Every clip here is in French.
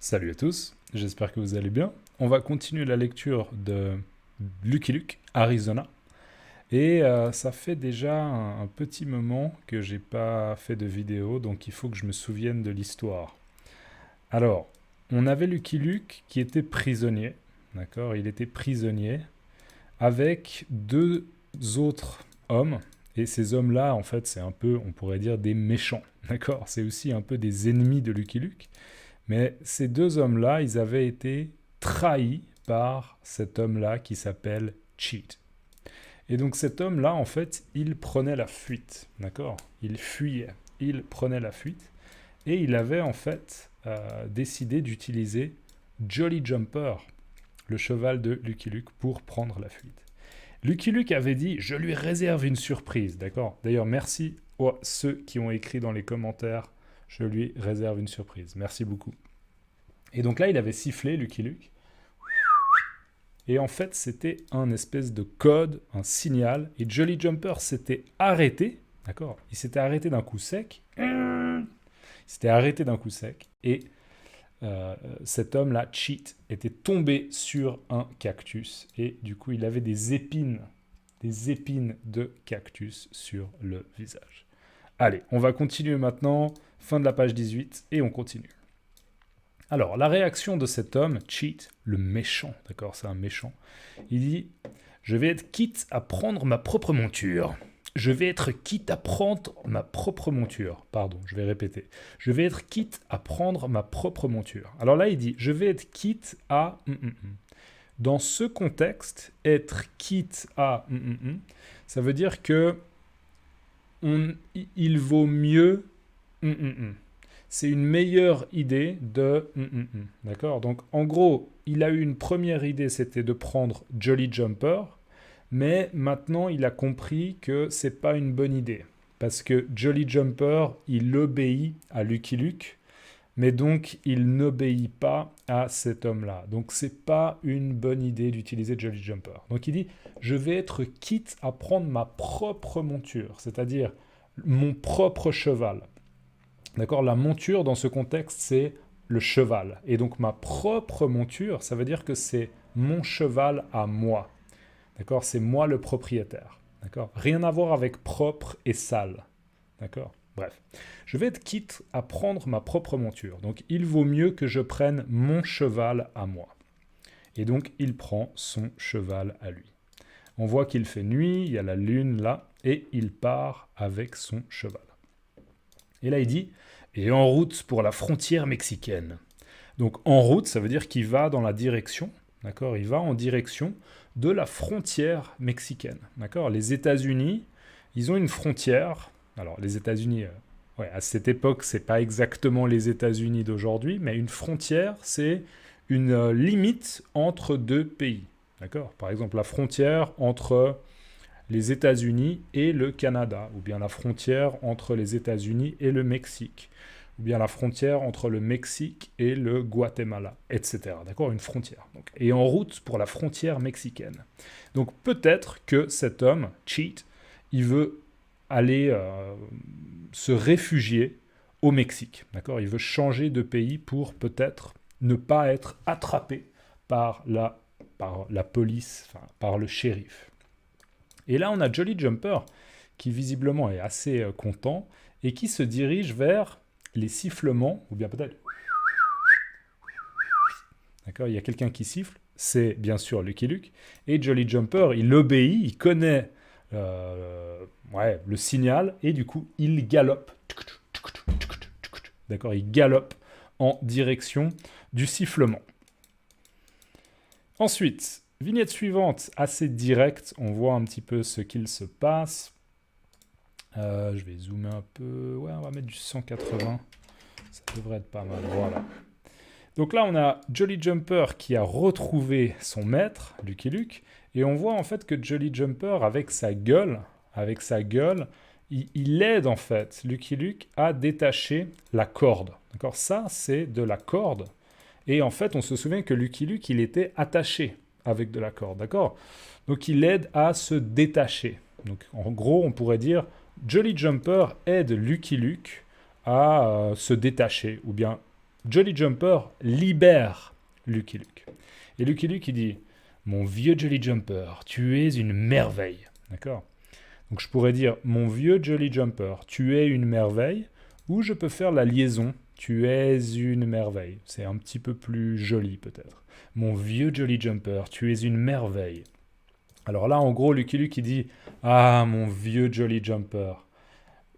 Salut à tous, j'espère que vous allez bien. On va continuer la lecture de Lucky Luke, Arizona. Et ça fait déjà un petit moment que j'ai pas fait de vidéo, donc il faut que je me souvienne de l'histoire. Alors, on avait Lucky Luke qui était prisonnier, d'accord? Il était prisonnier avec deux autres hommes. Et ces hommes-là, en fait, c'est un peu, on pourrait dire, des méchants, d'accord? C'est aussi un peu des ennemis de Lucky Luke. Mais ces deux hommes-là, ils avaient été trahis par cet homme-là qui s'appelle Cheat. Et donc cet homme-là, en fait, il prenait la fuite, d'accord? Il fuyait, il prenait la fuite, et il avait en fait décidé d'utiliser Jolly Jumper, le cheval de Lucky Luke, pour prendre la fuite. Lucky Luke avait dit, je lui réserve une surprise, d'accord? D'ailleurs, merci à ceux qui ont écrit dans les commentaires, je lui réserve une surprise. Merci beaucoup. Et donc là, il avait sifflé, Lucky Luke. Et en fait, c'était un espèce de code, un signal. Et Jolly Jumper s'était arrêté, d'accord? Il s'était arrêté d'un coup sec. Il s'était arrêté d'un coup sec. Et cet homme-là, Cheat, était tombé sur un cactus. Et du coup, il avait des épines de cactus sur le visage. Allez, on va continuer maintenant. Fin de la page 18 et on continue. Alors, la réaction de cet homme, Cheat, le méchant, d'accord, c'est un méchant, il dit « Je vais être quitte à prendre ma propre monture. Je vais être quitte à prendre ma propre monture. » Pardon, je vais répéter. « Je vais être quitte à prendre ma propre monture. » Alors là, il dit « Je vais être quitte à... » Dans ce contexte, être quitte à... ça veut dire que il vaut mieux... C'est une meilleure idée de... D'accord? Donc, en gros, il a eu une première idée, c'était de prendre Jolly Jumper, mais maintenant, il a compris que c'est pas une bonne idée. Parce que Jolly Jumper, il obéit à Lucky Luke, mais donc, il n'obéit pas à cet homme-là. Donc, c'est pas une bonne idée d'utiliser Jolly Jumper. Donc, il dit, je vais être quitte à prendre ma propre monture, c'est-à-dire mon propre cheval. D'accord? La monture, dans ce contexte, c'est le cheval. Et donc, ma propre monture, ça veut dire que c'est mon cheval à moi. D'accord? C'est moi le propriétaire. D'accord? Rien à voir avec propre et sale. D'accord? Bref. Je vais être quitte à prendre ma propre monture. Donc, il vaut mieux que je prenne mon cheval à moi. Et donc, il prend son cheval à lui. On voit qu'il fait nuit, il y a la lune là, et il part avec son cheval. Et là, il dit, et en route pour la frontière mexicaine. Donc en route, ça veut dire qu'il va dans la direction, d'accord? Il va en direction de la frontière mexicaine, d'accord? Les États-Unis, ils ont une frontière. Alors les États-Unis, ouais, à cette époque, c'est pas exactement les États-Unis d'aujourd'hui, mais une frontière, c'est une limite entre deux pays, d'accord? Par exemple, la frontière entre les États-Unis et le Canada, ou bien la frontière entre les États-Unis et le Mexique, ou bien la frontière entre le Mexique et le Guatemala, etc. D'accord? Une frontière. Donc, et en route pour la frontière mexicaine. Donc peut-être que cet homme, Cheat, il veut aller se réfugier au Mexique. D'accord? Il veut changer de pays pour peut-être ne pas être attrapé par la police, enfin, par le shérif. Et là, on a Jolly Jumper, qui visiblement est assez content, et qui se dirige vers les sifflements, ou bien peut-être... D'accord, il y a quelqu'un qui siffle, c'est bien sûr Lucky Luke, et Jolly Jumper, il obéit, il connaît le signal, et du coup, il galope. D'accord, il galope en direction du sifflement. Ensuite, vignette suivante, assez directe, on voit un petit peu ce qu'il se passe. Je vais zoomer un peu, ouais, on va mettre du 180, ça devrait être pas mal, voilà. Donc là, on a Jolly Jumper qui a retrouvé son maître, Lucky Luke, et on voit en fait que Jolly Jumper, avec sa gueule, il aide en fait Lucky Luke à détacher la corde. D'accord? Ça, c'est de la corde. Et en fait, on se souvient que Lucky Luke, il était attaché avec de la corde. D'accord? Donc, il aide à se détacher. Donc, en gros, on pourrait dire Jolly Jumper aide Lucky Luke à se détacher, ou bien Jolly Jumper libère Lucky Luke. Et Lucky Luke, il dit « Mon vieux Jolly Jumper, tu es une merveille. » D'accord? Donc je pourrais dire « Mon vieux Jolly Jumper, tu es une merveille. » Ou je peux faire la liaison « Tu es une merveille. » C'est un petit peu plus joli peut-être. « Mon vieux Jolly Jumper, tu es une merveille. » Alors là, en gros, Lucky Luke, il dit « Ah, mon vieux Jolly Jumper. »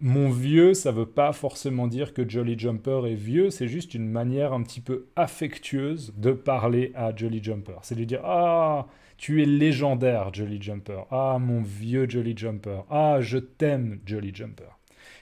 Mon vieux, ça ne veut pas forcément dire que Jolly Jumper est vieux, c'est juste une manière un petit peu affectueuse de parler à Jolly Jumper. C'est de dire « Ah, tu es légendaire, Jolly Jumper. Ah, mon vieux Jolly Jumper. Ah, je t'aime, Jolly Jumper. »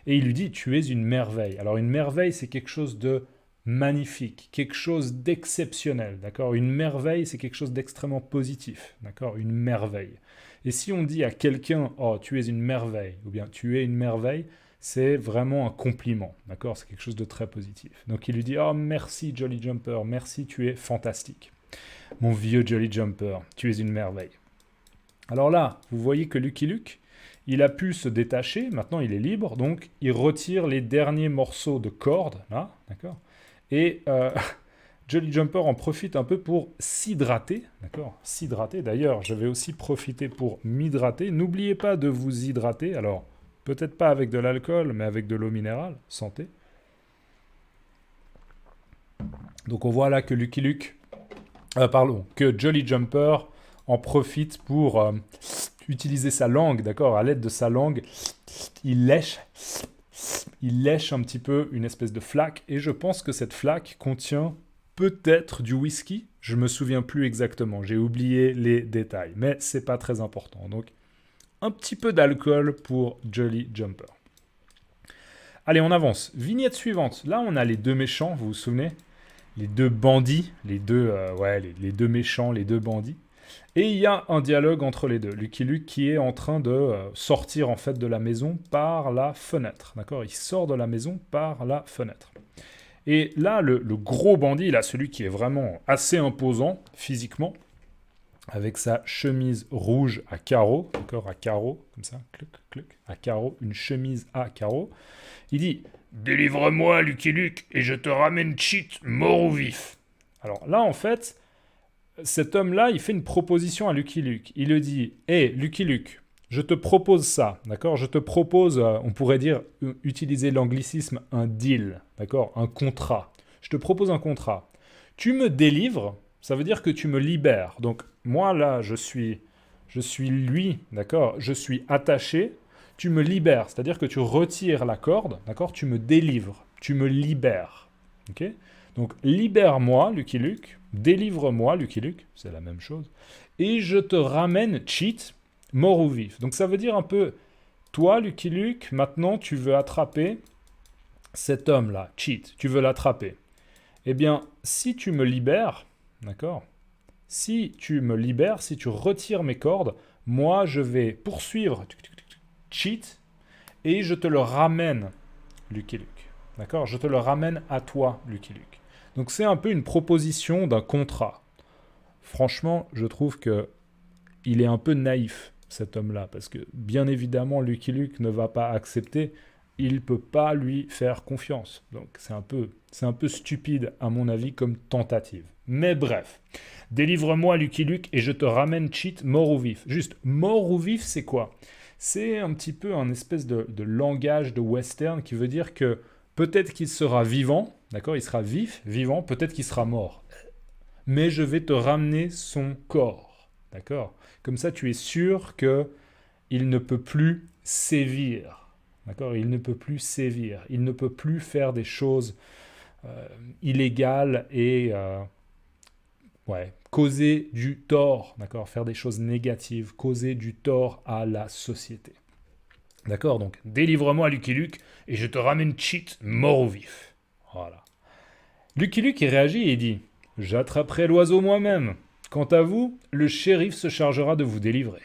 Et il lui dit « Tu es une merveille. » Alors une merveille, c'est quelque chose de magnifique, quelque chose d'exceptionnel, d'accord? Une merveille, c'est quelque chose d'extrêmement positif, d'accord? Une merveille. Et si on dit à quelqu'un « Oh, tu es une merveille » ou bien « Tu es une merveille », c'est vraiment un compliment, d'accord? C'est quelque chose de très positif. Donc il lui dit « Oh, merci Jolly Jumper, merci, tu es fantastique. Mon vieux Jolly Jumper, tu es une merveille. » Alors là, vous voyez que Lucky Luke, il a pu se détacher, maintenant il est libre, donc il retire les derniers morceaux de corde, là, d'accord? Et Jolly Jumper en profite un peu pour s'hydrater, d'accord? S'hydrater, d'ailleurs, je vais aussi profiter pour m'hydrater. N'oubliez pas de vous hydrater, alors peut-être pas avec de l'alcool, mais avec de l'eau minérale, santé. Donc on voit là que Lucky Luke, que Jolly Jumper en profite pour utiliser sa langue, d'accord? À l'aide de sa langue, il lèche un petit peu une espèce de flaque, et je pense que cette flaque contient peut-être du whisky, je me souviens plus exactement, j'ai oublié les détails, mais c'est pas très important. Donc un petit peu d'alcool pour Jolly Jumper. Allez, on avance. Vignette suivante. Là, on a les deux méchants, vous vous souvenez? Les deux bandits, les deux méchants, les deux bandits. Et il y a un dialogue entre les deux. Lucky Luke qui est en train de sortir en fait de la maison par la fenêtre. D'accord? Il sort de la maison par la fenêtre. Et là, le gros bandit, là, celui qui est vraiment assez imposant physiquement, avec sa chemise rouge à carreaux, d'accord, à carreaux, comme ça, clic, clic, à carreaux, une chemise à carreaux, il dit « Délivre-moi, Lucky Luke, et je te ramène Cheat mort ou vif. » Alors là, en fait, cet homme-là, il fait une proposition à Lucky Luke. Il lui dit « Hé, Lucky Luke, je te propose ça, d'accord? Je te propose, on pourrait dire, utiliser l'anglicisme, un deal, d'accord? Un contrat. Je te propose un contrat. Tu me délivres, ça veut dire que tu me libères. Donc, moi, là, je suis lui, d'accord? Je suis attaché, tu me libères. C'est-à-dire que tu retires la corde, d'accord? Tu me délivres, tu me libères. Ok? Donc, libère-moi, Lucky Luke. Délivre-moi, Lucky Luke. C'est la même chose. Et je te ramène Cheat, mort ou vif. Donc, ça veut dire un peu, toi, Lucky Luke, maintenant, tu veux attraper cet homme-là, Cheat. Tu veux l'attraper. Eh bien, si tu me libères, d'accord? Si tu me libères, si tu retires mes cordes, moi, je vais poursuivre Cheat et je te le ramène, Lucky Luke. D'accord? Je te le ramène à toi, Lucky Luke. Donc, c'est un peu une proposition d'un contrat. Franchement, je trouve que il est un peu naïf, cet homme-là, parce que, bien évidemment, Lucky Luke ne va pas accepter. Il ne peut pas lui faire confiance. Donc, c'est un peu stupide, à mon avis, comme tentative. Mais bref, délivre-moi, Lucky Luke, et je te ramène Cheat mort ou vif. Juste, mort ou vif, c'est quoi? C'est un petit peu un espèce de langage de western qui veut dire que peut-être qu'il sera vivant, d'accord? Il sera vif, vivant, peut-être qu'il sera mort. Mais je vais te ramener son corps, d'accord? Comme ça, tu es sûr qu'il ne peut plus sévir. D'accord? Il ne peut plus sévir. Il ne peut plus faire des choses illégales et causer du tort. D'accord? Faire des choses négatives, causer du tort à la société. D'accord? Donc, délivre-moi, Lucky Luke, et je te ramène Cheat mort ou vif. Voilà. Lucky Luke, il réagit et il dit « J'attraperai l'oiseau moi-même. Quant à vous, le shérif se chargera de vous délivrer. »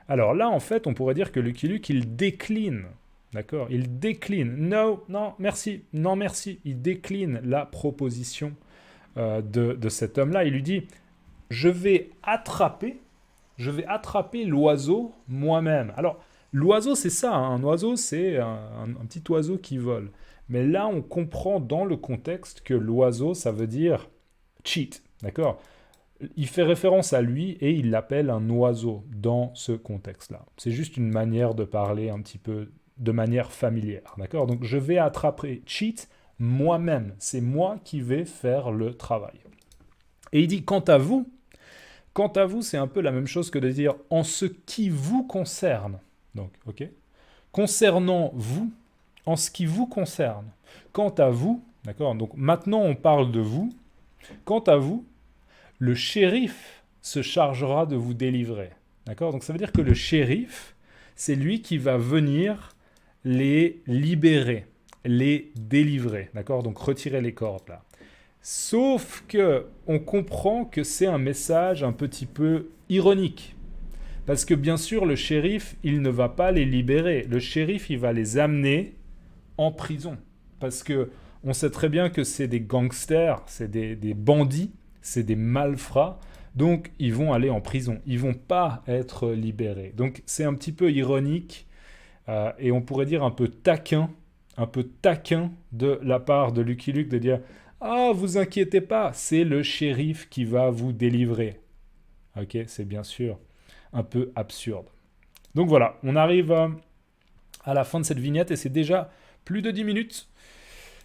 Alors là, en fait, on pourrait dire que Lucky Luke, il décline. D'accord? Il décline. Non, merci. Non, merci. Il décline la proposition de cet homme-là. Il lui dit, je vais attraper l'oiseau moi-même. Alors, l'oiseau, c'est ça. Hein. Un oiseau, c'est un petit oiseau qui vole. Mais là, on comprend dans le contexte que l'oiseau, ça veut dire cheat, d'accord? Il fait référence à lui et il l'appelle un oiseau dans ce contexte-là. C'est juste une manière de parler un petit peu de manière familière, d'accord? Donc je vais attraper cheat moi-même. C'est moi qui vais faire le travail. Et il dit, quant à vous, c'est un peu la même chose que de dire en ce qui vous concerne. Donc, ok? Concernant vous, en ce qui vous concerne. Quant à vous, d'accord? Donc maintenant on parle de vous. Quant à vous, le shérif se chargera de vous délivrer. D'accord? Donc ça veut dire que le shérif, c'est lui qui va venir les libérer, les délivrer. D'accord? Donc retirer les cordes là. Sauf que on comprend que c'est un message un petit peu ironique. Parce que bien sûr, le shérif, il ne va pas les libérer. Le shérif, il va les amener en prison. Parce que on sait très bien que c'est des gangsters, c'est des bandits, c'est des malfrats. Donc, ils vont aller en prison. Ils vont pas être libérés. Donc, c'est un petit peu ironique et on pourrait dire un peu taquin de la part de Lucky Luke de dire « Ah, vous inquiétez pas, c'est le shérif qui va vous délivrer. » Ok, c'est bien sûr un peu absurde. Donc voilà, on arrive à la fin de cette vignette et c'est déjà plus de 10 minutes.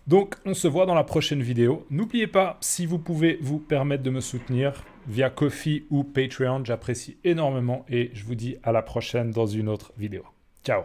Donc on se voit dans la prochaine vidéo. N'oubliez pas, si vous pouvez vous permettre de me soutenir via Ko-fi ou Patreon, j'apprécie énormément et je vous dis à la prochaine dans une autre vidéo. Ciao!